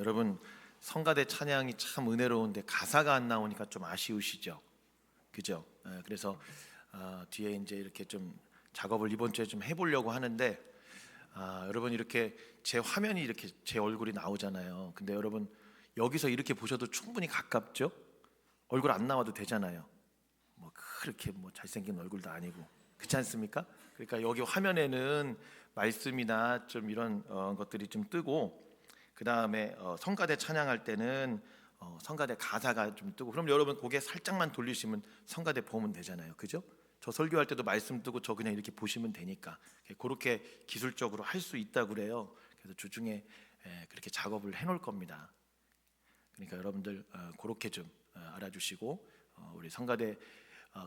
여러분 성가대 찬양이 참 은혜로운데 가사가 안 나오니까 좀 아쉬우시죠? 그죠? 그래서 뒤에 이제 이렇게 좀 작업을 이번 주에 좀 해보려고 하는데 여러분 이렇게 제 화면이 이렇게 제 얼굴이 나오잖아요. 근데 여러분 여기서 이렇게 보셔도 충분히 가깝죠? 얼굴 안 나와도 되잖아요. 뭐 그렇게 뭐 잘생긴 얼굴도 아니고 그렇지 않습니까? 그러니까 여기 화면에는 말씀이나 좀 이런 것들이 좀 뜨고 그 다음에 성가대 찬양할 때는 성가대 가사가 좀 뜨고 그럼 여러분 고개 살짝만 돌리시면 성가대 보면 되잖아요. 그죠? 저 설교할 때도 말씀 뜨고 저 그냥 이렇게 보시면 되니까 그렇게 기술적으로 할 수 있다고 그래요. 그래서 주중에 그렇게 작업을 해놓을 겁니다. 그러니까 여러분들 그렇게 좀 알아주시고 우리 성가대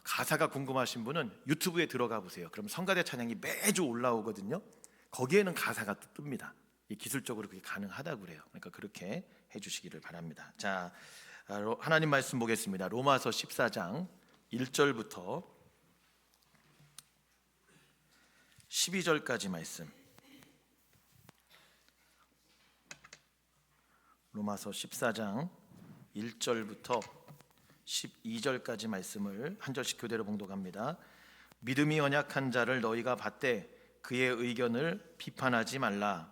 가사가 궁금하신 분은 유튜브에 들어가 보세요. 그럼 성가대 찬양이 매주 올라오거든요. 거기에는 가사가 뜹니다. 기술적으로 그게 가능하다고 그래요. 그러니까 그렇게 해주시기를 바랍니다. 자, 하나님 말씀 보겠습니다. 로마서 14장 1절부터 12절까지 말씀. 로마서 14장 1절부터 12절까지 말씀을 한 절씩 교대로 봉독합니다. 믿음이 연약한 자를 너희가 받되 그의 의견을 비판하지 말라.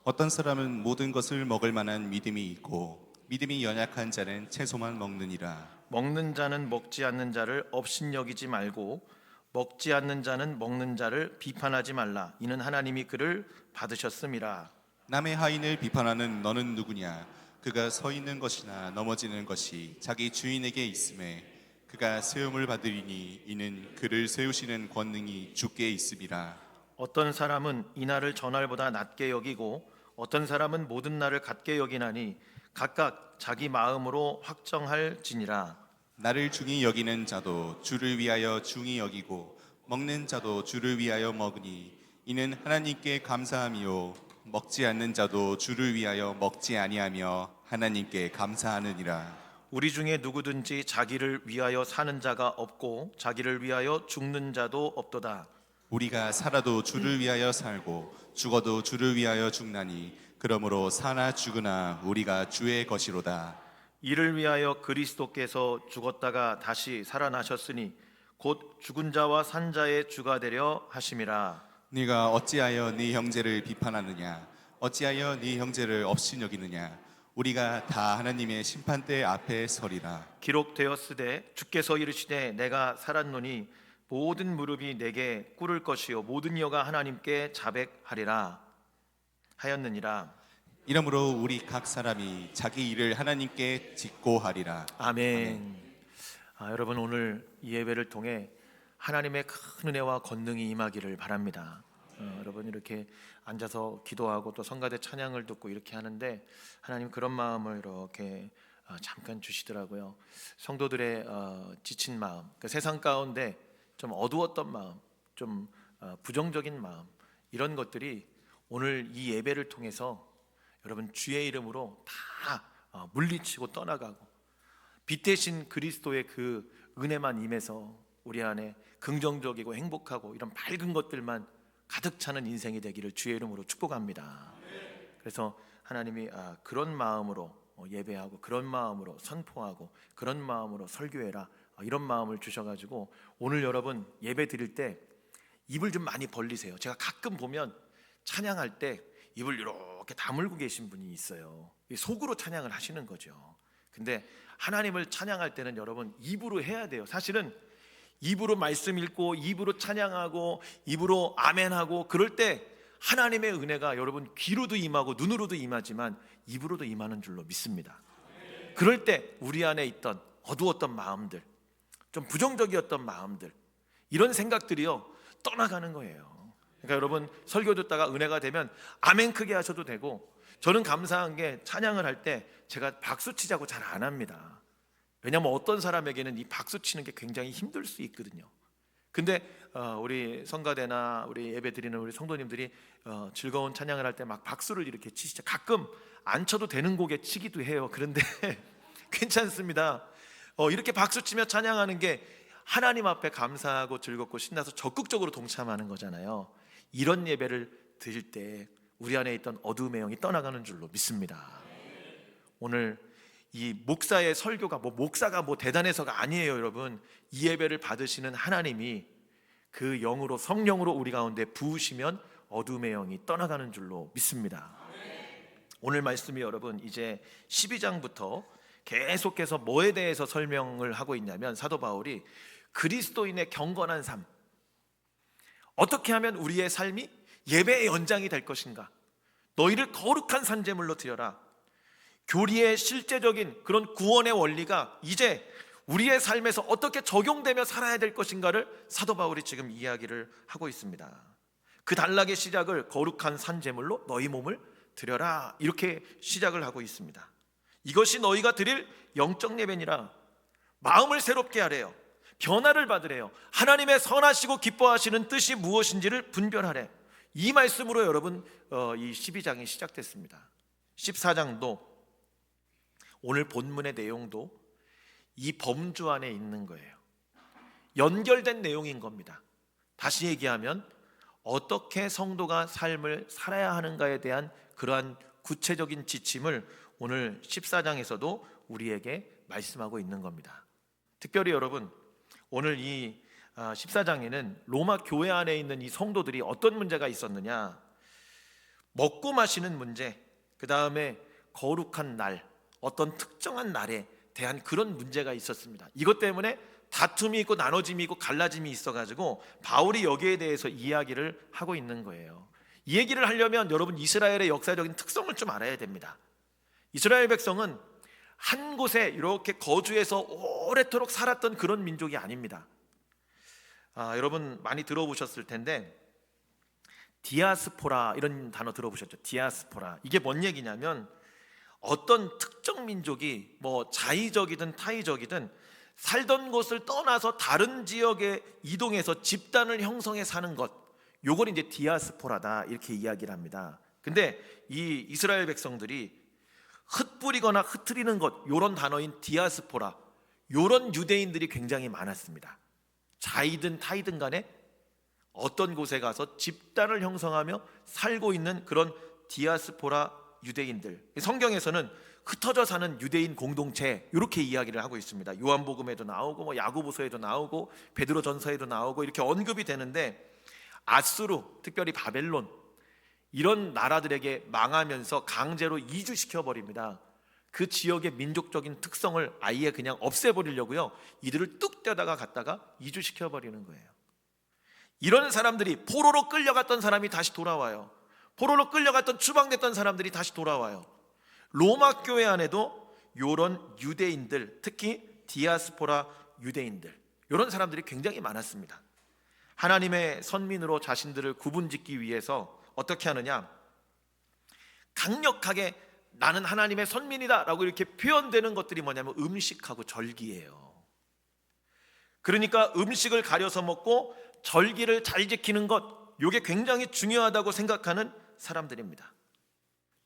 어떤 사람은 모든 것을 먹을 만한 믿음이 있고 믿음이 연약한 자는 채소만 먹느니라. 먹는 자는 먹지 않는 자를 업신여기지 말고 먹지 않는 자는 먹는 자를 비판하지 말라. 이는 하나님이 그를 받으셨음이라. 남의 하인을 비판하는 너는 누구냐? 그가 서 있는 것이나 넘어지는 것이 자기 주인에게 있음에 그가 세움을 받으리니 이는 그를 세우시는 권능이 주께 있음이라. 어떤 사람은 이날을 전날보다 낮게 여기고 어떤 사람은 모든 날을 같게 여기나니 각각 자기 마음으로 확정할지니라. 나를 중히 여기는 자도 주를 위하여 중히 여기고 먹는 자도 주를 위하여 먹으니 이는 하나님께 감사함이요 먹지 않는 자도 주를 위하여 먹지 아니하며 하나님께 감사하느니라. 우리 중에 누구든지 자기를 위하여 사는 자가 없고 자기를 위하여 죽는 자도 없도다. 우리가 살아도 주를 위하여 살고 죽어도 주를 위하여 죽나니 그러므로 사나 죽으나 우리가 주의 것이로다. 이를 위하여 그리스도께서 죽었다가 다시 살아나셨으니 곧 죽은 자와 산 자의 주가 되려 하심이라. 네가 어찌하여 네 형제를 비판하느냐? 어찌하여 네 형제를 업신여기느냐? 우리가 다 하나님의 심판대 앞에 서리라. 기록되었으되 주께서 이르시되 내가 살았노니 모든 무릎이 내게 꿇을 것이요 모든 혀가 하나님께 자백하리라 하였느니라. 이러므로 우리 각 사람이 자기 일을 하나님께 짓고 하리라. 아멘. 여러분 오늘 이 예배를 통해 하나님의 큰 은혜와 권능이 임하기를 바랍니다. 여러분 이렇게 앉아서 기도하고 또 성가대 찬양을 듣고 이렇게 하는데 하나님 그런 마음을 이렇게 잠깐 주시더라고요. 성도들의 지친 마음, 그러니까 세상 가운데 좀 어두웠던 마음, 좀 부정적인 마음 이런 것들이 오늘 이 예배를 통해서 여러분 주의 이름으로 다 물리치고 떠나가고 빛 대신 그리스도의 그 은혜만 임해서 우리 안에 긍정적이고 행복하고 이런 밝은 것들만 가득 차는 인생이 되기를 주의 이름으로 축복합니다. 그래서 하나님이 그런 마음으로 예배하고 그런 마음으로 선포하고 그런 마음으로 설교해라 이런 마음을 주셔가지고 오늘 여러분 예배 드릴 때 입을 좀 많이 벌리세요. 제가 가끔 보면 찬양할 때 입을 이렇게 다물고 계신 분이 있어요. 속으로 찬양을 하시는 거죠. 근데 하나님을 찬양할 때는 여러분 입으로 해야 돼요. 사실은 입으로 말씀 읽고 입으로 찬양하고 입으로 아멘하고 그럴 때 하나님의 은혜가 여러분 귀로도 임하고 눈으로도 임하지만 입으로도 임하는 줄로 믿습니다. 그럴 때 우리 안에 있던 어두웠던 마음들, 좀 부정적이었던 마음들 이런 생각들이요 떠나가는 거예요. 그러니까 여러분 설교 듣다가 은혜가 되면 아멘 크게 하셔도 되고 저는 감사한 게 찬양을 할 때 제가 박수 치자고 잘 안 합니다. 왜냐하면 어떤 사람에게는 이 박수 치는 게 굉장히 힘들 수 있거든요. 근데 우리 성가대나 우리 예배 드리는 우리 성도님들이 즐거운 찬양을 할 때 막 박수를 이렇게 치시죠. 가끔 안 쳐도 되는 곡에 치기도 해요. 그런데 괜찮습니다. 이렇게 박수 치며 찬양하는 게 하나님 앞에 감사하고 즐겁고 신나서 적극적으로 동참하는 거잖아요. 이런 예배를 드릴 때 우리 안에 있던 어두움의 영이 떠나가는 줄로 믿습니다. 오늘 이 목사의 설교가 목사가 대단해서가 아니에요, 여러분. 이 예배를 받으시는 하나님이 그 영으로, 성령으로 우리 가운데 부으시면 어둠의 영이 떠나가는 줄로 믿습니다. 오늘 말씀이 여러분 이제 12장부터 계속해서 뭐에 대해서 설명을 하고 있냐면, 사도 바울이 그리스도인의 경건한 삶, 어떻게 하면 우리의 삶이 예배의 연장이 될 것인가, 너희를 거룩한 산제물로 드려라, 교리의 실제적인 그런 구원의 원리가 이제 우리의 삶에서 어떻게 적용되며 살아야 될 것인가를 사도 바울이 지금 이야기를 하고 있습니다. 그 단락의 시작을 거룩한 산제물로 너희 몸을 드려라, 이렇게 시작을 하고 있습니다. 이것이 너희가 드릴 영적 예배니라. 마음을 새롭게 하래요. 변화를 받으래요. 하나님의 선하시고 기뻐하시는 뜻이 무엇인지를 분별하래. 이 말씀으로 여러분 이 12장이 시작됐습니다. 14장도 오늘 본문의 내용도 이 범주 안에 있는 거예요. 연결된 내용인 겁니다. 다시 얘기하면 어떻게 성도가 삶을 살아야 하는가에 대한 그러한 구체적인 지침을 오늘 14장에서도 우리에게 말씀하고 있는 겁니다. 특별히 여러분, 오늘 이 14장에는 로마 교회 안에 있는 이 성도들이 어떤 문제가 있었느냐, 먹고 마시는 문제, 그 다음에 거룩한 날, 어떤 특정한 날에 대한 그런 문제가 있었습니다. 이것 때문에 다툼이 있고 나눠짐이 있고 갈라짐이 있어가지고 바울이 여기에 대해서 이야기를 하고 있는 거예요. 이 얘기를 하려면 여러분 이스라엘의 역사적인 특성을 좀 알아야 됩니다. 이스라엘 백성은 한 곳에 이렇게 거주해서 오래도록 살았던 그런 민족이 아닙니다. 여러분 많이 들어보셨을 텐데 디아스포라, 이런 단어 들어보셨죠? 디아스포라, 이게 뭔 얘기냐면 어떤 특정 민족이 자의적이든 타의적이든 살던 곳을 떠나서 다른 지역에 이동해서 집단을 형성해 사는 것, 요걸 이제 디아스포라다, 이렇게 이야기를 합니다. 근데 이 이스라엘 백성들이 흩뿌리거나 흩트리는 것, 요런 단어인 디아스포라, 요런 유대인들이 굉장히 많았습니다. 자이든 타이든 간에 어떤 곳에 가서 집단을 형성하며 살고 있는 그런 디아스포라 유대인들, 성경에서는 흩어져 사는 유대인 공동체, 이렇게 이야기를 하고 있습니다. 요한복음에도 나오고 야고보서에도 나오고 베드로전서에도 나오고 이렇게 언급이 되는데, 아수르, 특별히 바벨론, 이런 나라들에게 망하면서 강제로 이주시켜 버립니다. 그 지역의 민족적인 특성을 아예 그냥 없애버리려고요, 이들을 뚝 떼다가 갔다가 이주시켜 버리는 거예요. 이런 사람들이, 포로로 끌려갔던 사람이 다시 돌아와요. 포로로 끌려갔던, 추방됐던 사람들이 다시 돌아와요. 로마 교회 안에도 이런 유대인들, 특히 디아스포라 유대인들, 이런 사람들이 굉장히 많았습니다. 하나님의 선민으로 자신들을 구분짓기 위해서 어떻게 하느냐, 강력하게 나는 하나님의 선민이다 라고 이렇게 표현되는 것들이 뭐냐면 음식하고 절기예요. 그러니까 음식을 가려서 먹고 절기를 잘 지키는 것, 이게 굉장히 중요하다고 생각하는 사람들입니다.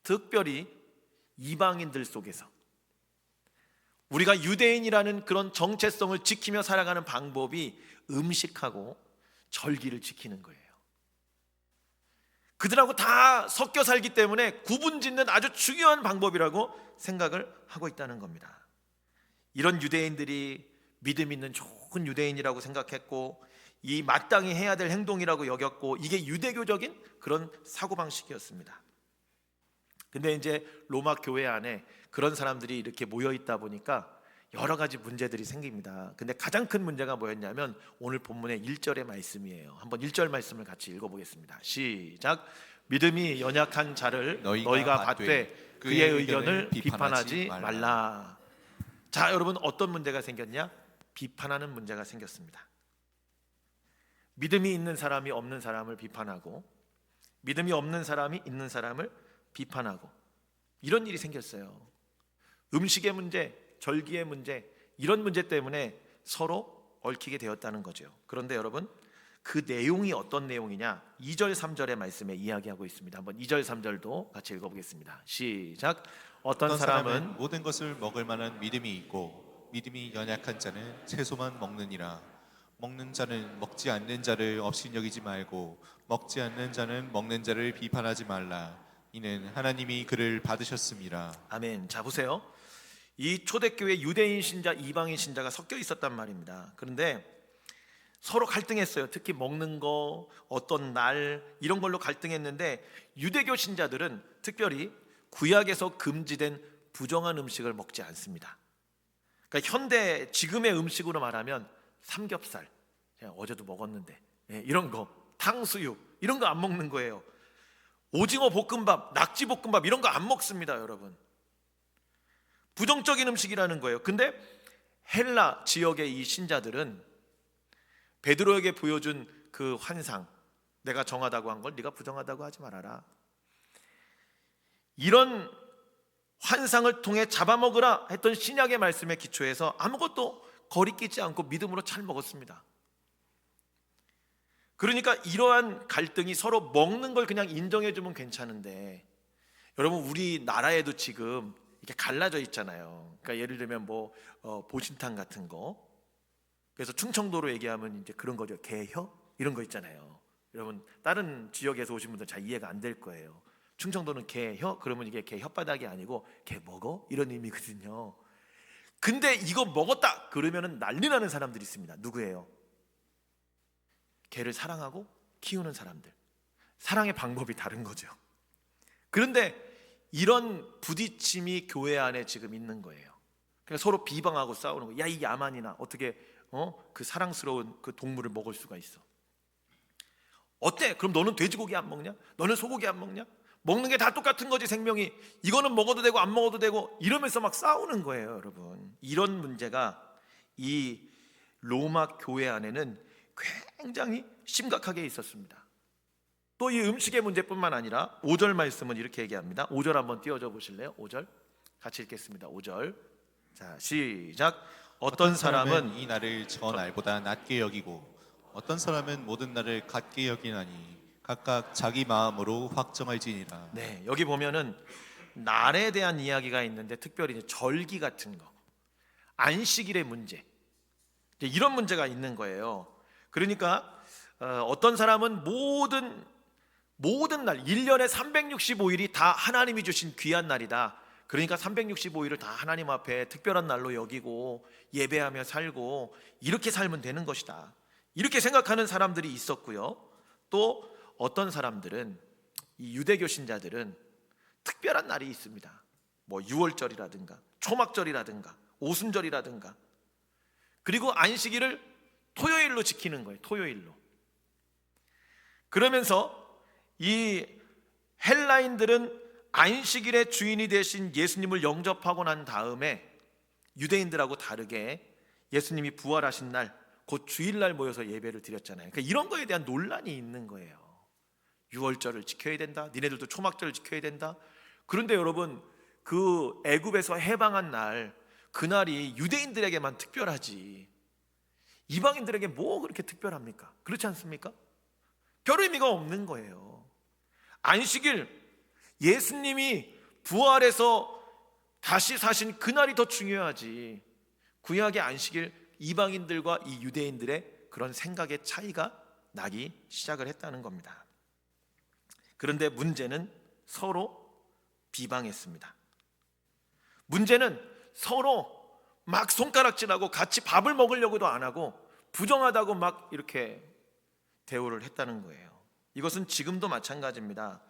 특별히 이방인들 속에서 우리가 유대인이라는 그런 정체성을 지키며 살아가는 방법이 음식하고 절기를 지키는 거예요. 그들하고 다 섞여 살기 때문에 구분짓는 아주 중요한 방법이라고 생각을 하고 있다는 겁니다. 이런 유대인들이 믿음 있는 좋은 유대인이라고 생각했고, 이 마땅히 해야 될 행동이라고 여겼고, 이게 유대교적인 그런 사고방식이었습니다. 근데 이제 로마 교회 안에 그런 사람들이 이렇게 모여 있다 보니까 여러 가지 문제들이 생깁니다. 근데 가장 큰 문제가 뭐였냐면 오늘 본문의 1절의 말씀이에요. 한번 1절 말씀을 같이 읽어보겠습니다. 시작. 믿음이 연약한 자를 너희가 받되 그의 의견을 비판하지 말라. 자, 여러분, 어떤 문제가 생겼냐? 비판하는 문제가 생겼습니다. 믿음이 있는 사람이 없는 사람을 비판하고, 믿음이 없는 사람이 있는 사람을 비판하고, 이런 일이 생겼어요. 음식의 문제, 절기의 문제, 이런 문제 때문에 서로 얽히게 되었다는 거죠. 그런데 여러분, 그 내용이 어떤 내용이냐? 2절 3절의 말씀에 이야기하고 있습니다. 한번 2절 3절도 같이 읽어보겠습니다. 시작. 어떤 사람은 모든 것을 먹을 만한 믿음이 있고 믿음이 연약한 자는 채소만 먹느니라. 먹는 자는 먹지 않는 자를 업신여기지 말고 먹지 않는 자는 먹는 자를 비판하지 말라. 이는 하나님이 그를 받으셨음이라. 아멘. 자, 보세요. 이 초대교회 유대인 신자, 이방인 신자가 섞여 있었단 말입니다. 그런데 서로 갈등했어요. 특히 먹는 거, 어떤 날 이런 걸로 갈등했는데 유대교 신자들은 특별히 구약에서 금지된 부정한 음식을 먹지 않습니다. 그러니까 현대 지금의 음식으로 말하면 삼겹살, 제가 어제도 먹었는데 이런 거, 탕수육 이런 거 안 먹는 거예요. 오징어 볶음밥, 낙지 볶음밥 이런 거 안 먹습니다, 여러분. 부정적인 음식이라는 거예요. 근데 헬라 지역의 이 신자들은 베드로에게 보여준 그 환상, 내가 정하다고 한 걸 네가 부정하다고 하지 말아라, 이런 환상을 통해 잡아먹으라 했던 신약의 말씀에 기초해서 아무것도 거리끼지 않고 믿음으로 잘 먹었습니다. 그러니까 이러한 갈등이 서로 먹는 걸 그냥 인정해주면 괜찮은데, 여러분 우리나라에도 지금 이렇게 갈라져 있잖아요. 그러니까 예를 들면 뭐 보신탕 같은 거, 그래서 충청도로 얘기하면 이제 그런 거죠. 개혀 이런 거 있잖아요. 여러분 다른 지역에서 오신 분들 잘 이해가 안 될 거예요. 충청도는 개혀 그러면 이게 개 혓바닥이 아니고 개 먹어 이런 의미거든요. 근데 이거 먹었다 그러면은 난리 나는 사람들이 있습니다. 누구예요? 개를 사랑하고 키우는 사람들. 사랑의 방법이 다른 거죠. 그런데 이런 부딪힘이 교회 안에 지금 있는 거예요. 그러니까 서로 비방하고 싸우는 거예요. 야, 이 야만이나 어떻게 그 사랑스러운 그 동물을 먹을 수가 있어? 어때? 그럼 너는 돼지고기 안 먹냐? 너는 소고기 안 먹냐? 먹는 게 다 똑같은 거지, 생명이. 이거는 먹어도 되고 안 먹어도 되고 이러면서 막 싸우는 거예요, 여러분. 이런 문제가 이 로마 교회 안에는 굉장히 심각하게 있었습니다. 또 이 음식의 문제뿐만 아니라 5절 말씀은 이렇게 얘기합니다. 5절 한번 띄워줘 보실래요? 5절 같이 읽겠습니다. 5절. 자, 시작. 어떤 사람은 이 날을 저 날보다 낮게 여기고 어떤 사람은 모든 날을 같게 여기나니 각각 자기 마음으로 확정할지니라. 네, 여기 보면은 날에 대한 이야기가 있는데 특별히 이제 절기 같은 거, 안식일의 문제, 이제 이런 문제가 있는 거예요. 그러니까 어떤 사람은 모든 날 1년에 365일이 다 하나님이 주신 귀한 날이다. 그러니까 365일을 다 하나님 앞에 특별한 날로 여기고 예배하며 살고 이렇게 살면 되는 것이다. 이렇게 생각하는 사람들이 있었고요. 또 어떤 사람들은, 이 유대교 신자들은 특별한 날이 있습니다. 뭐 유월절이라든가 초막절이라든가 오순절이라든가, 그리고 안식일을 토요일로 지키는 거예요. 토요일로. 그러면서 이 헬라인들은 안식일의 주인이 되신 예수님을 영접하고 난 다음에 유대인들하고 다르게 예수님이 부활하신 날, 곧 주일날 모여서 예배를 드렸잖아요. 그러니까 이런 거에 대한 논란이 있는 거예요. 유월절을 지켜야 된다. 니네들도 초막절을 지켜야 된다. 그런데 여러분, 그 애굽에서 해방한 날, 그날이 유대인들에게만 특별하지 이방인들에게 뭐 그렇게 특별합니까? 그렇지 않습니까? 별 의미가 없는 거예요. 안식일, 예수님이 부활해서 다시 사신 그날이 더 중요하지, 구약의 안식일, 이방인들과 이 유대인들의 그런 생각의 차이가 나기 시작을 했다는 겁니다. 그런데 문제는 서로 비방했습니다. 문제는 서로 막 손가락질하고 같이 밥을 먹으려고도 안 하고 부정하다고 막 이렇게 대우를 했다는 거예요. 이것은 지금도 마찬가지입니다.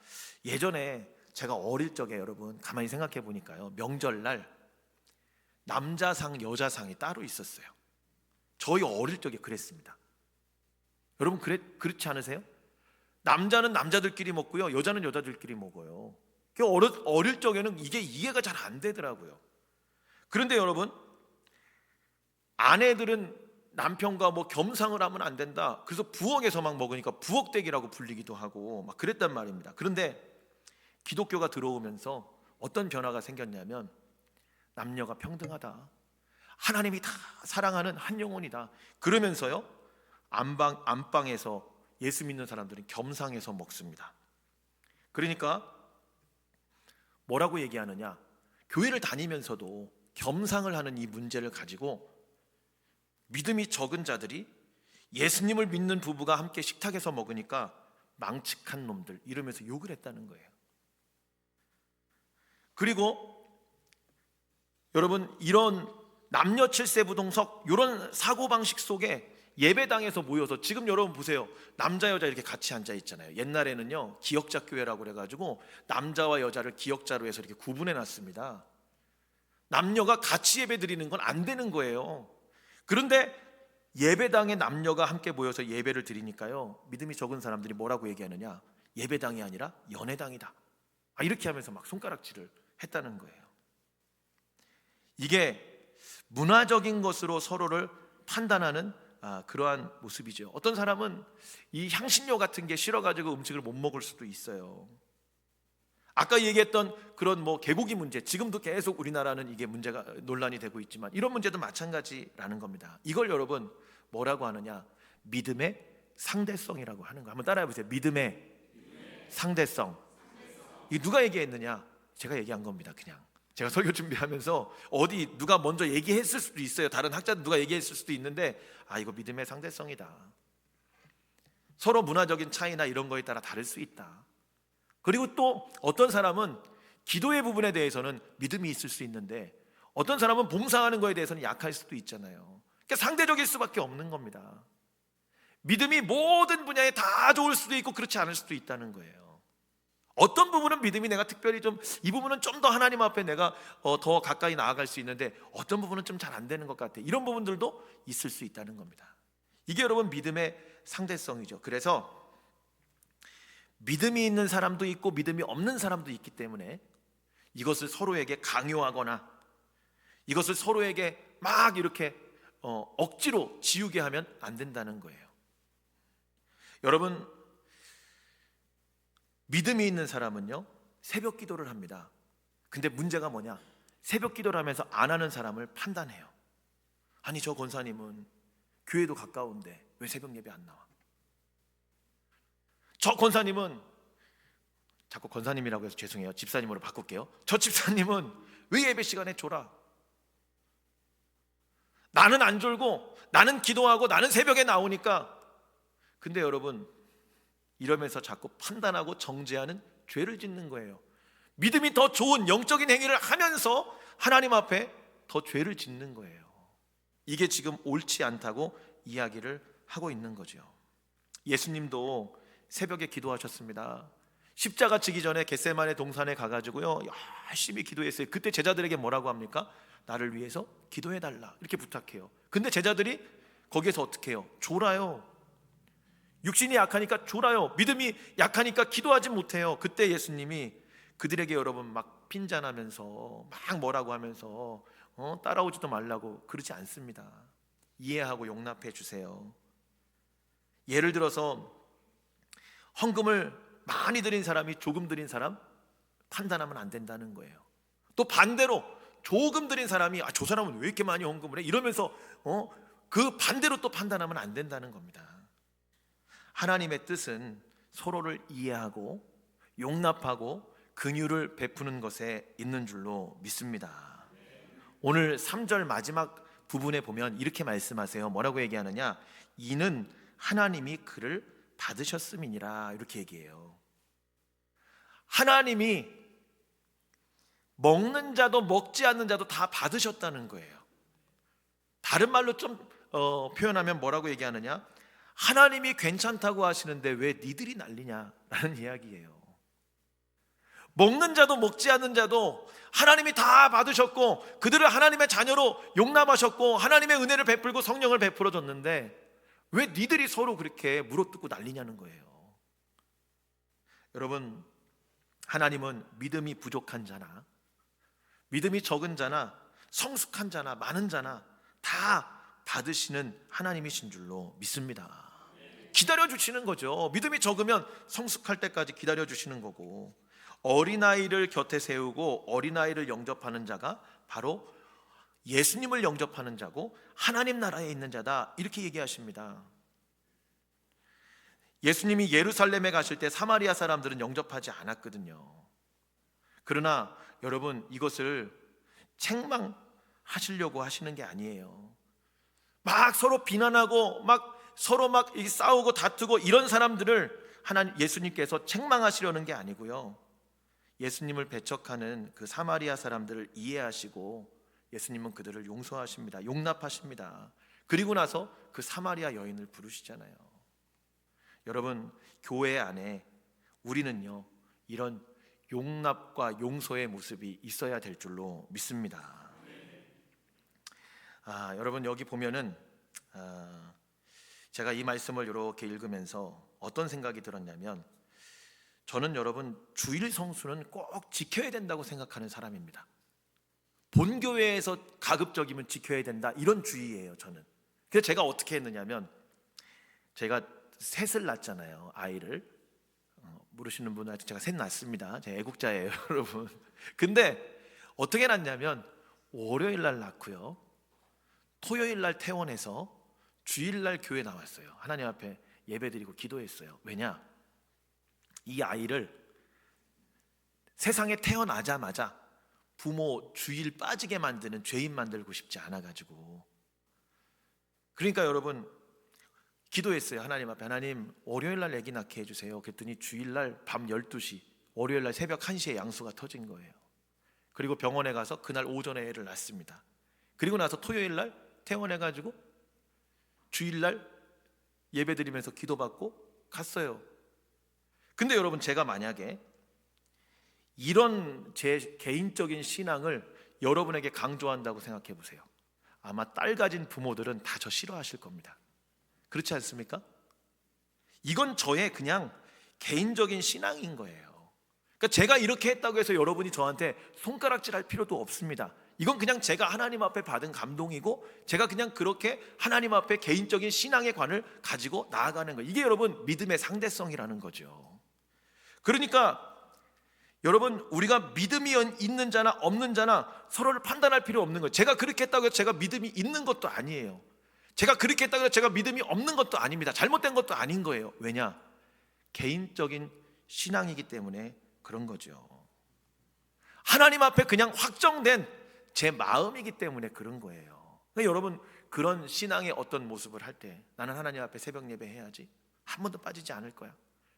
예전에 제가 어릴 적에 여러분 가만히 생각해 보니까요, 명절날 남자상 여자상이 따로 있었어요. 저희 어릴 적에 그랬습니다. 여러분 그렇지 않으세요? 남자는 남자들끼리 먹고요, 여자는 여자들끼리 먹어요. 어릴 적에는 이게 이해가 잘 안 되더라고요. 그런데 여러분, 아내들은 남편과 뭐 겸상을 하면 안 된다. 그래서 부엌에서 막 먹으니까 부엌대기라고 불리기도 하고 막 그랬단 말입니다. 그런데 기독교가 들어오면서 어떤 변화가 생겼냐면, 남녀가 평등하다, 하나님이 다 사랑하는 한 영혼이다, 그러면서요 안방에서 예수 믿는 사람들은 겸상해서 먹습니다. 그러니까 뭐라고 얘기하느냐, 교회를 다니면서도 겸상을 하는 이 문제를 가지고 믿음이 적은 자들이 예수님을 믿는 부부가 함께 식탁에서 먹으니까 망측한 놈들 이러면서 욕을 했다는 거예요. 그리고 여러분, 이런 남녀 칠세 부동석 이런 사고방식 속에 예배당에서 모여서, 지금 여러분 보세요, 남자 여자 이렇게 같이 앉아 있잖아요. 옛날에는요 기역자 교회라고 그래가지고 남자와 여자를 기역자로 해서 이렇게 구분해 놨습니다. 남녀가 같이 예배 드리는 건 안 되는 거예요. 그런데 예배당에 남녀가 함께 모여서 예배를 드리니까요, 믿음이 적은 사람들이 뭐라고 얘기하느냐, 예배당이 아니라 연애당이다, 이렇게 하면서 막 손가락질을 했다는 거예요. 이게 문화적인 것으로 서로를 판단하는 그러한 모습이죠. 어떤 사람은 이 향신료 같은 게 싫어가지고 음식을 못 먹을 수도 있어요. 아까 얘기했던 그런 개고기 문제, 지금도 계속 우리나라는 이게 문제가 논란이 되고 있지만 이런 문제도 마찬가지라는 겁니다. 이걸 여러분 뭐라고 하느냐, 믿음의 상대성이라고 하는 거. 한번 따라해 보세요. 믿음의 상대성. 이 누가 얘기했느냐? 제가 얘기한 겁니다. 그냥 제가 설교 준비하면서 어디 누가 먼저 얘기했을 수도 있어요. 다른 학자들 누가 얘기했을 수도 있는데, 이거 믿음의 상대성이다. 서로 문화적인 차이나 이런 거에 따라 다를 수 있다. 그리고 또 어떤 사람은 기도의 부분에 대해서는 믿음이 있을 수 있는데 어떤 사람은 봉사하는 거에 대해서는 약할 수도 있잖아요. 그러니까 상대적일 수밖에 없는 겁니다. 믿음이 모든 분야에 다 좋을 수도 있고 그렇지 않을 수도 있다는 거예요. 어떤 부분은 믿음이 내가 특별히 이 부분은 좀 더 하나님 앞에 내가 더 가까이 나아갈 수 있는데 어떤 부분은 좀 잘 안 되는 것 같아, 이런 부분들도 있을 수 있다는 겁니다. 이게 여러분 믿음의 상대성이죠. 그래서 믿음이 있는 사람도 있고 믿음이 없는 사람도 있기 때문에 이것을 서로에게 강요하거나 이것을 서로에게 막 이렇게 억지로 지우게 하면 안 된다는 거예요. 여러분, 믿음이 있는 사람은요 새벽 기도를 합니다. 근데 문제가 뭐냐, 새벽 기도를 하면서 안 하는 사람을 판단해요. 아니, 저 권사님은 교회도 가까운데 왜 새벽 예배 안 나와? 저 권사님은, 자꾸 권사님이라고 해서 죄송해요, 집사님으로 바꿀게요. 저 집사님은 왜 예배 시간에 졸아? 나는 안 졸고 나는 기도하고 나는 새벽에 나오니까. 근데 여러분, 이러면서 자꾸 판단하고 정죄하는 죄를 짓는 거예요. 믿음이 더 좋은 영적인 행위를 하면서 하나님 앞에 더 죄를 짓는 거예요. 이게 지금 옳지 않다고 이야기를 하고 있는 거죠. 예수님도 새벽에 기도하셨습니다. 십자가 지기 전에 겟세마네 동산에 가가지고요 열심히 기도했어요. 그때 제자들에게 뭐라고 합니까? 나를 위해서 기도해달라, 이렇게 부탁해요. 근데 제자들이 거기에서 어떻게 해요? 졸아요. 육신이 약하니까 졸아요. 믿음이 약하니까 기도하지 못해요. 그때 예수님이 그들에게 여러분 막 핀잔하면서 막 뭐라고 하면서 따라오지도 말라고 그러지 않습니다. 이해하고 용납해 주세요. 예를 들어서 헌금을 많이 드린 사람이 조금 드린 사람 판단하면 안 된다는 거예요. 또 반대로 조금 드린 사람이 저 사람은 왜 이렇게 많이 헌금을 해? 이러면서 그 반대로 또 판단하면 안 된다는 겁니다. 하나님의 뜻은 서로를 이해하고 용납하고 긍휼을 베푸는 것에 있는 줄로 믿습니다. 오늘 3절 마지막 부분에 보면 이렇게 말씀하세요. 뭐라고 얘기하느냐? 이는 하나님이 그를 받으셨음이니라, 이렇게 얘기해요. 하나님이 먹는 자도 먹지 않는 자도 다 받으셨다는 거예요. 다른 말로 좀 표현하면 뭐라고 얘기하느냐? 하나님이 괜찮다고 하시는데 왜 니들이 난리냐라는 이야기예요. 먹는 자도 먹지 않는 자도 하나님이 다 받으셨고 그들을 하나님의 자녀로 용납하셨고 하나님의 은혜를 베풀고 성령을 베풀어 줬는데 왜 니들이 서로 그렇게 물어뜯고 난리냐는 거예요. 여러분, 하나님은 믿음이 부족한 자나 믿음이 적은 자나 성숙한 자나 많은 자나 다 받으시는 하나님이신 줄로 믿습니다. 기다려주시는 거죠. 믿음이 적으면 성숙할 때까지 기다려주시는 거고, 어린아이를 곁에 세우고 어린아이를 영접하는 자가 바로 예수님을 영접하는 자고 하나님 나라에 있는 자다, 이렇게 얘기하십니다. 예수님이 예루살렘에 가실 때 사마리아 사람들은 영접하지 않았거든요. 그러나 여러분, 이것을 책망하시려고 하시는 게 아니에요. 막 서로 비난하고 막 서로 막 싸우고 다투고 이런 사람들을 예수님께서 책망하시려는 게 아니고요, 예수님을 배척하는 그 사마리아 사람들을 이해하시고 예수님은 그들을 용서하십니다. 용납하십니다. 그리고 나서 그 사마리아 여인을 부르시잖아요. 여러분, 교회 안에 우리는요 이런 용납과 용서의 모습이 있어야 될 줄로 믿습니다. 여러분, 여기 보면은 제가 이 말씀을 이렇게 읽으면서 어떤 생각이 들었냐면, 저는 여러분 주일 성수는 꼭 지켜야 된다고 생각하는 사람입니다. 본교회에서 가급적이면 지켜야 된다, 이런 주의예요 저는. 그래서 제가 어떻게 했느냐면, 제가 셋을 낳았잖아요, 아이를. 모르시는 분은 제가 셋 낳습니다. 제가 애국자예요 여러분. 근데 어떻게 낳냐면 월요일 날 낳고요, 토요일 날 퇴원해서 주일 날 교회 나왔어요. 하나님 앞에 예배드리고 기도했어요. 왜냐? 이 아이를 세상에 태어나자마자 부모 주일 빠지게 만드는 죄인 만들고 싶지 않아가지고. 그러니까 여러분 기도했어요. 하나님 앞에, 하나님 월요일 날 아기 낳게 해주세요. 그랬더니 주일 날 밤 12시, 월요일 날 새벽 1시에 양수가 터진 거예요. 그리고 병원에 가서 그날 오전에 애를 낳습니다. 그리고 나서 토요일 날 퇴원해가지고 주일 날 예배드리면서 기도받고 갔어요. 근데 여러분, 제가 만약에 이런 제 개인적인 신앙을 여러분에게 강조한다고 생각해 보세요. 아마 딸 가진 부모들은 다 저 싫어하실 겁니다. 그렇지 않습니까? 이건 저의 그냥 개인적인 신앙인 거예요. 그러니까 제가 이렇게 했다고 해서 여러분이 저한테 손가락질할 필요도 없습니다. 이건 그냥 제가 하나님 앞에 받은 감동이고, 제가 그냥 그렇게 하나님 앞에 개인적인 신앙의 관을 가지고 나아가는 거예요. 이게 여러분 믿음의 상대성이라는 거죠. 그러니까 여러분, 우리가 믿음이 있는 자나 없는 자나 서로를 판단할 필요 없는 거예요. 제가 그렇게 했다고 해서 제가 믿음이 있는 것도 아니에요. 제가 그렇게 했다고 해서 제가 믿음이 없는 것도 아닙니다. 잘못된 것도 아닌 거예요. 왜냐? 개인적인 신앙이기 때문에 그런 거죠. 하나님 앞에 그냥 확정된 제 마음이기 때문에 그런 거예요. 그러니까 여러분, 그런 신앙의 어떤 모습을 할 때, 나는 하나님 앞에 새벽 예배 해야지, 한 번도 빠지지 않을 거야,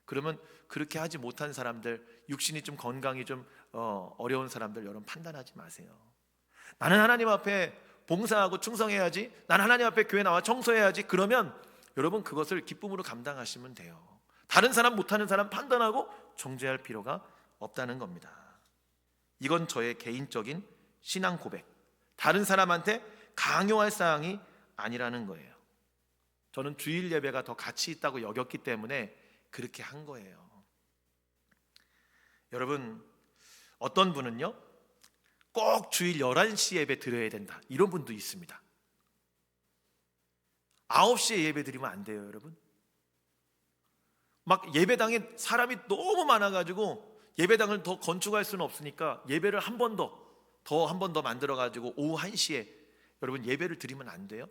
그러면 그렇게 하지 못한 사람들, 육신이 좀 건강이 좀 어려운 사람들, 여러분 판단하지 마세요. 나는 하나님 앞에 봉사하고 충성해야지, 나는 하나님 앞에 교회 나와 청소해야지, 그러면 여러분 그것을 기쁨으로 감당하시면 돼요. 다른 사람, 못하는 사람 판단하고 정죄할 필요가 없다는 겁니다. 이건 저의 개인적인 신앙 고백, 다른 사람한테 강요할 사항이 아니라는 거예요. 저는 주일 예배가 더 가치 있다고 여겼기 때문에 그렇게 한 거예요. 여러분, 어떤 분은요 꼭 주일 11시 예배 드려야 된다, 이런 분도 있습니다. 9시에 예배 드리면 안 돼요 여러분. 막 예배당에 사람이 너무 많아가지고 예배당을 더 건축할 수는 없으니까 예배를 한 번 더 만들어가지고 오후 1시에 여러분 예배를 드리면 안 돼요.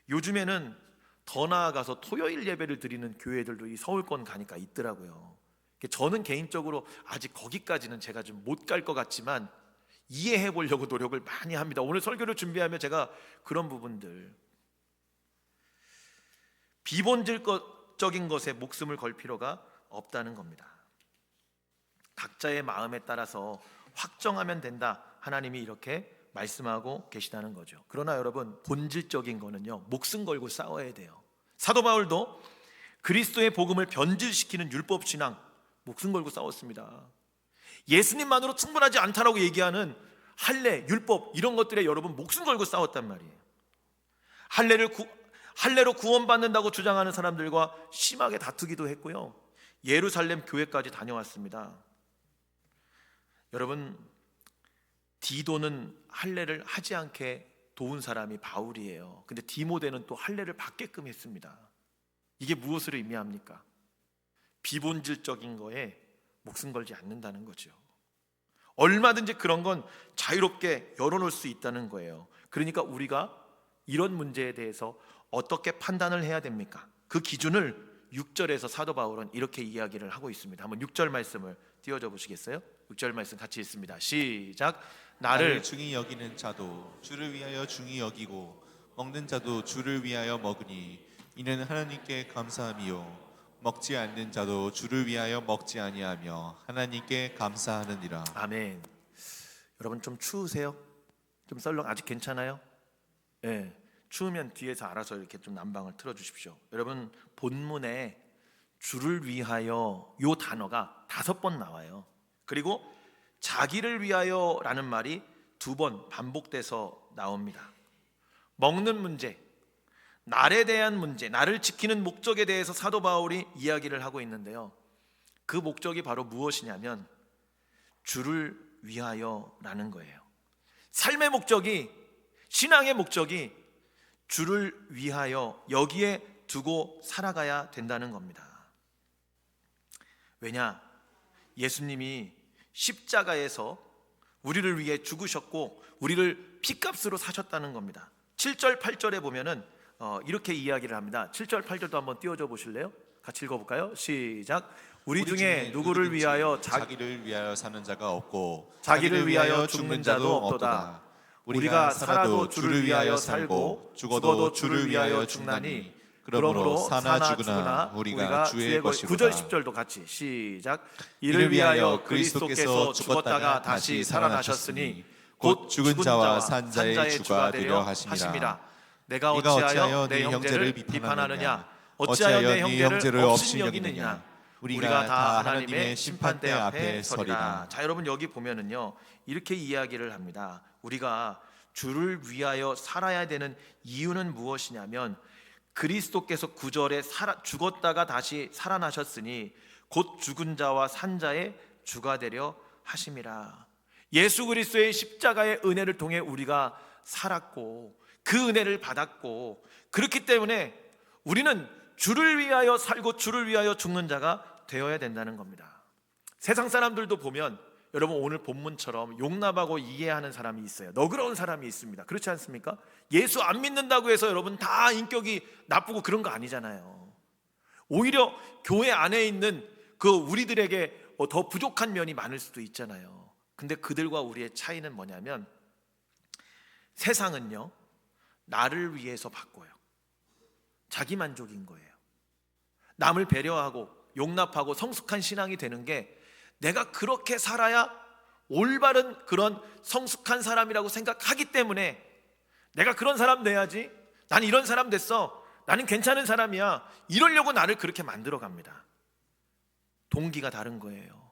요즘에는 더 나아가서 토요일 예배를 드리는 교회들도 이 서울권 가니까 있더라고요. 저는 개인적으로 아직 거기까지는 제가 좀 못 갈 것 같지만 이해해 보려고 노력을 많이 합니다. 오늘 설교를 준비하면 제가 그런 부분들, 비본질적인 것에 목숨을 걸 필요가 없다는 겁니다. 각자의 마음에 따라서 확정하면 된다, 하나님이 이렇게 말씀하고 계시다는 거죠. 그러나 여러분, 본질적인 거는요 목숨 걸고 싸워야 돼요. 사도 바울도 그리스도의 복음을 변질시키는 율법 신앙 목숨 걸고 싸웠습니다. 예수님만으로 충분하지 않다라고 얘기하는 할례, 율법, 이런 것들에 여러분 목숨 걸고 싸웠단 말이에요. 할례로 구원받는다고 주장하는 사람들과 심하게 다투기도 했고요, 예루살렘 교회까지 다녀왔습니다. 여러분, 디도는 할례를 하지 않게 도운 사람이 바울이에요. 근데 디모데는 또 할례를 받게끔 했습니다. 이게 무엇을 의미합니까? 비본질적인 거에 목숨 걸지 않는다는 거죠. 얼마든지 그런 건 자유롭게 열어놓을 수 있다는 거예요. 그러니까 우리가 이런 문제에 대해서 어떻게 판단을 해야 됩니까? 그 기준을 6절에서 사도 바울은 이렇게 이야기를 하고 있습니다. 한번 6절 말씀을 띄워줘 보시겠어요? 6절 말씀 같이 읽습니다. 시작. 나를 중히 여기는 자도 주를 위하여 중히 여기고 먹는 자도 주를 위하여 먹으니 이는 하나님께 감사함이요 먹지 않는 자도 주를 위하여 먹지 아니하며 하나님께 감사하느니라. 아멘. 여러분 좀 추우세요? 좀 썰렁 아직 괜찮아요? 예. 추우면 뒤에서 알아서 이렇게 좀 난방을 틀어 주십시오. 여러분 본문에 주를 위하여 요 단어가 5번 나와요. 그리고 자기를 위하여라는 말이 2번 반복돼서 나옵니다. 먹는 문제, 날에 대한 문제, 나를 지키는 목적에 대해서 사도 바울이 이야기를 하고 있는데요. 그 목적이 바로 무엇이냐면 주를 위하여라는 거예요. 삶의 목적이, 신앙의 목적이 주를 위하여 여기에 두고 살아가야 된다는 겁니다. 왜냐? 예수님이 십자가에서 우리를 위해 죽으셨고 우리를 피값으로 사셨다는 겁니다. 7절 8절에 보면은 이렇게 이야기를 합니다. 7절 8절도 한번 띄워줘 보실래요? 같이 읽어볼까요? 시작. 우리 중에 누구를 위하여 자기를 위하여 사는 자가 없고 자기를 위하여 죽는 자도 없도다. 우리가 살아도 주를 위하여 살고 죽어도 주를 위하여 죽나니 그러므로 사나 죽으나 우리가 주의 것이로다. 9절 10절도 같이 시작. 이를 위하여 그리스도께서 죽었다가 다시 살아나셨으니 곧 죽은 자와 산 자의 주가 되려 하심이라. 내가 어찌하여 내 형제를 비판하느냐? 어찌하여 내 형제를 없인 여기느냐? 우리가 다 하나님의 심판대 앞에 서리라. 자, 여러분 여기 보면은요 이렇게 이야기를 합니다. 우리가 주를 위하여 살아야 되는 이유는 무엇이냐면 그리스도께서 9절에 죽었다가 다시 살아나셨으니 곧 죽은 자와 산 자의 주가 되려 하심이라. 예수 그리스도의 십자가의 은혜를 통해 우리가 살았고 그 은혜를 받았고 그렇기 때문에 우리는 주를 위하여 살고 주를 위하여 죽는 자가 되어야 된다는 겁니다. 세상 사람들도 보면 여러분 오늘 본문처럼 용납하고 이해하는 사람이 있어요. 너그러운 사람이 있습니다. 그렇지 않습니까? 예수 안 믿는다고 해서 여러분 다 인격이 나쁘고 그런 거 아니잖아요. 오히려 교회 안에 있는 그 우리들에게 더 부족한 면이 많을 수도 있잖아요. 근데 그들과 우리의 차이는 뭐냐면 세상은요 나를 위해서 바꿔요. 자기 만족인 거예요. 남을 배려하고 용납하고 성숙한 신앙이 되는 게 내가 그렇게 살아야 올바른 그런 성숙한 사람이라고 생각하기 때문에 내가 그런 사람 돼야지, 나는 이런 사람 됐어, 나는 괜찮은 사람이야, 이러려고 나를 그렇게 만들어 갑니다. 동기가 다른 거예요.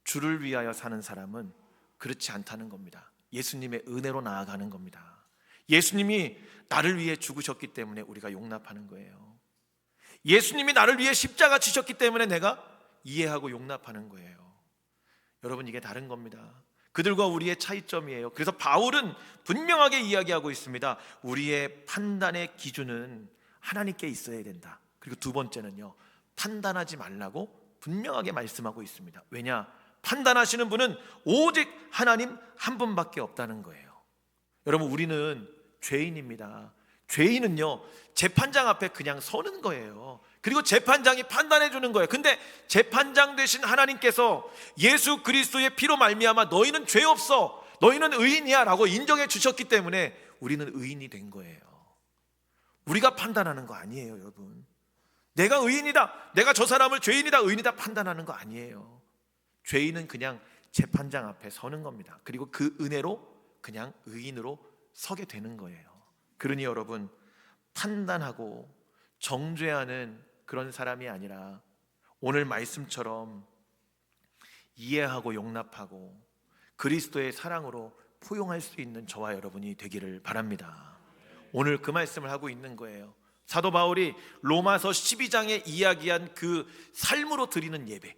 주를 위하여 사는 사람은 그렇지 않다는 겁니다. 예수님의 은혜로 나아가는 겁니다. 예수님이 나를 위해 죽으셨기 때문에 우리가 용납하는 거예요. 예수님이 나를 위해 십자가 지셨기 때문에 내가 이해하고 용납하는 거예요. 여러분 이게 다른 겁니다. 그들과 우리의 차이점이에요. 그래서 바울은 분명하게 이야기하고 있습니다. 우리의 판단의 기준은 하나님께 있어야 된다. 그리고 두 번째는요 판단하지 말라고 분명하게 말씀하고 있습니다. 왜냐? 판단하시는 분은 오직 하나님 한 분밖에 없다는 거예요. 여러분 우리는 죄인입니다. 죄인은요 재판장 앞에 그냥 서는 거예요. 그리고 재판장이 판단해 주는 거예요. 근데 재판장 되신 하나님께서 예수 그리스도의 피로 말미암아 너희는 죄 없어, 너희는 의인이야 라고 인정해 주셨기 때문에 우리는 의인이 된 거예요. 우리가 판단하는 거 아니에요. 여러분 내가 의인이다, 내가 저 사람을 죄인이다 의인이다 판단하는 거 아니에요. 죄인은 그냥 재판장 앞에 서는 겁니다. 그리고 그 은혜로 그냥 의인으로 서게 되는 거예요. 그러니 여러분 판단하고 정죄하는 그런 사람이 아니라 오늘 말씀처럼 이해하고 용납하고 그리스도의 사랑으로 포용할 수 있는 저와 여러분이 되기를 바랍니다. 오늘 그 말씀을 하고 있는 거예요. 사도 바울이 로마서 12장에 이야기한 그 삶으로 드리는 예배,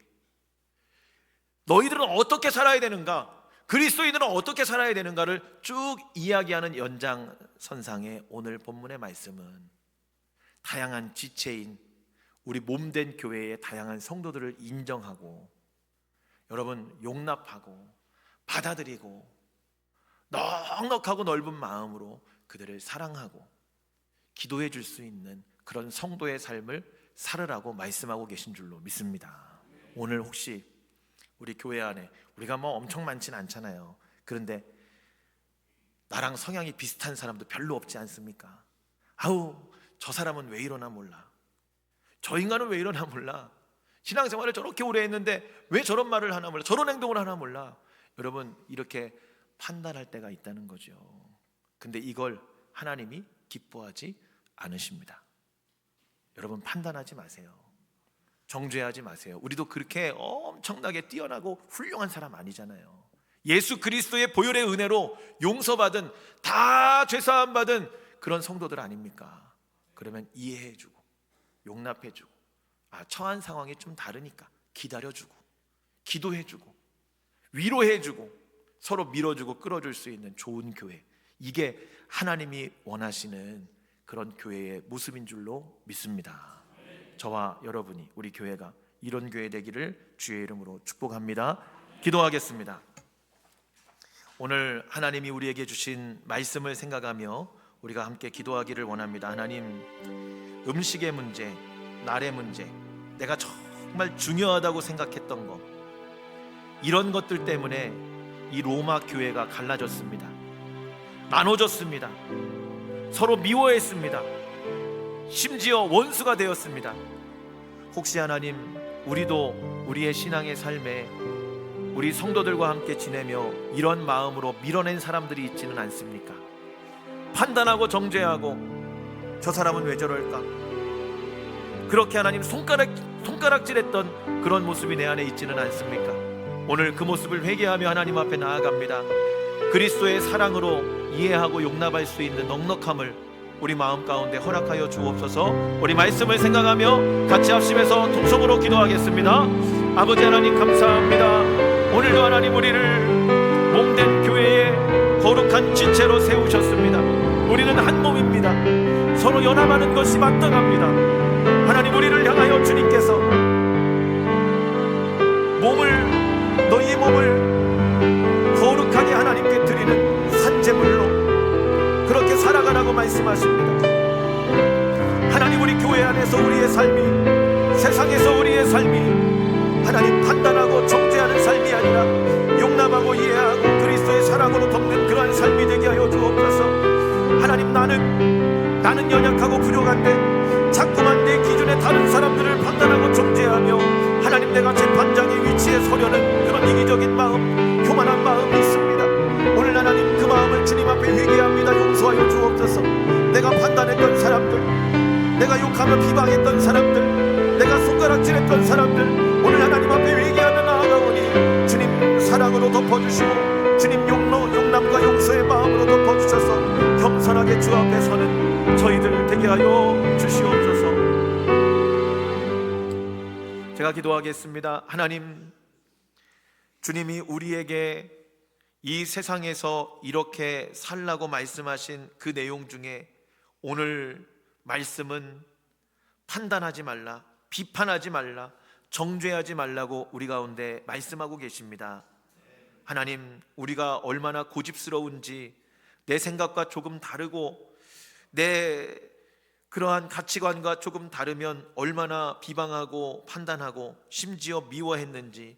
너희들은 어떻게 살아야 되는가, 그리스도인들은 어떻게 살아야 되는가를 쭉 이야기하는 연장선상에 오늘 본문의 말씀은 다양한 지체인 우리 몸된 교회의 다양한 성도들을 인정하고 여러분 용납하고 받아들이고 넉넉하고 넓은 마음으로 그들을 사랑하고 기도해 줄 수 있는 그런 성도의 삶을 살으라고 말씀하고 계신 줄로 믿습니다. 오늘 혹시 우리 교회 안에 우리가 뭐 엄청 많진 않잖아요. 그런데 나랑 성향이 비슷한 사람도 별로 없지 않습니까? 아우 저 사람은 왜 이러나 몰라, 저 인간은 왜 이러나 몰라. 신앙생활을 저렇게 오래 했는데 왜 저런 말을 하나 몰라. 저런 행동을 하나 몰라. 여러분, 이렇게 판단할 때가 있다는 거죠. 근데 이걸 하나님이 기뻐하지 않으십니다. 여러분, 판단하지 마세요. 정죄하지 마세요. 우리도 그렇게 엄청나게 뛰어나고 훌륭한 사람 아니잖아요. 예수 그리스도의 보혈의 은혜로 용서받은, 다 죄사함 받은 그런 성도들 아닙니까? 그러면 이해해주고 용납해주고, 처한 상황이 좀 다르니까 기다려주고 기도해주고 위로해주고 서로 밀어주고 끌어줄 수 있는 좋은 교회, 이게 하나님이 원하시는 그런 교회의 모습인 줄로 믿습니다. 저와 여러분이, 우리 교회가 이런 교회 되기를 주의 이름으로 축복합니다. 기도하겠습니다. 오늘 하나님이 우리에게 주신 말씀을 생각하며 우리가 함께 기도하기를 원합니다. 하나님, 음식의 문제, 날의 문제, 내가 정말 중요하다고 생각했던 것, 이런 것들 때문에 이 로마 교회가 갈라졌습니다. 나눠졌습니다. 서로 미워했습니다. 심지어 원수가 되었습니다. 혹시 하나님, 우리도 우리의 신앙의 삶에 우리 성도들과 함께 지내며 이런 마음으로 밀어낸 사람들이 있지는 않습니까? 판단하고 정죄하고 저 사람은 왜 저럴까? 그렇게 하나님 손가락질했던 그런 모습이 내 안에 있지는 않습니까? 오늘 그 모습을 회개하며 하나님 앞에 나아갑니다. 그리스도의 사랑으로 이해하고 용납할 수 있는 넉넉함을 우리 마음 가운데 허락하여 주옵소서. 우리 말씀을 생각하며 같이 합심해서 통성으로 기도하겠습니다. 아버지 하나님, 감사합니다. 오늘도 하나님, 우리를 몸된 교회의 거룩한 지체로 세우셨습니다. 우리는 한 몸입니다. 서로 연합하는 것이 마땅합니다. 하나님, 우리를 향하여 주님께서 너희의 몸을 거룩하게 하나님께 드리는 산제물로 그렇게 살아가라고 말씀하십니다. 하나님, 우리 교회 안에서 우리의 삶이, 세상에서 우리의 삶이 하나님 판단하고 정죄하는 삶이 아니라 용납하고 이해하고 그리스도의 사랑으로 덮는 그러한 삶이 되게 하여 주옵소서. 하나님, 나는 연약하고 부족한데 자꾸만 내 기준에 다른 사람들을 판단하고 정죄하며 하나님, 내가 재판장의 위치에 서려는 그런 이기적인 마음, 교만한 마음이 있습니다. 오늘 하나님, 그 마음을 주님 앞에 회개합니다. 용서하여 주옵소서. 내가 판단했던 사람들, 내가 욕하며 비방했던 사람들, 내가 손가락질했던 사람들, 오늘 하나님 앞에 회개하며 나아가오니 주님 사랑으로 덮어주시고 주님 용남과 용서의 마음으로 덮어주셔서 겸손하게 주 앞에 서는 저희들 되게 하여 주시옵소서. 제가 기도하겠습니다. 하나님, 주님이 우리에게 이 세상에서 이렇게 살라고 말씀하신 그 내용 중에 오늘 말씀은 판단하지 말라, 비판하지 말라, 정죄하지 말라고 우리 가운데 말씀하고 계십니다. 하나님, 우리가 얼마나 고집스러운지, 내 생각과 조금 다르고 내 그러한 가치관과 조금 다르면 얼마나 비방하고 판단하고 심지어 미워했는지,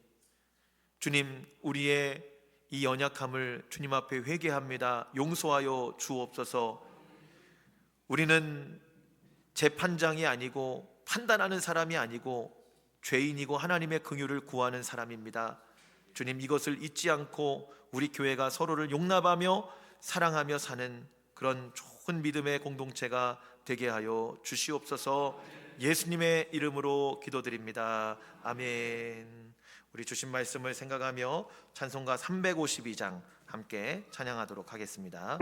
주님, 우리의 이 연약함을 주님 앞에 회개합니다. 용서하여 주옵소서. 우리는 재판장이 아니고 판단하는 사람이 아니고 죄인이고 하나님의 긍휼을 구하는 사람입니다. 주님, 이것을 잊지 않고 우리 교회가 서로를 용납하며 사랑하며 사는 그런 좋은 믿음의 공동체가 되게 하여 주시옵소서. 예수님의 이름으로 기도드립니다. 아멘. 우리 주신 말씀을 생각하며 찬송가 352장 함께 찬양하도록 하겠습니다.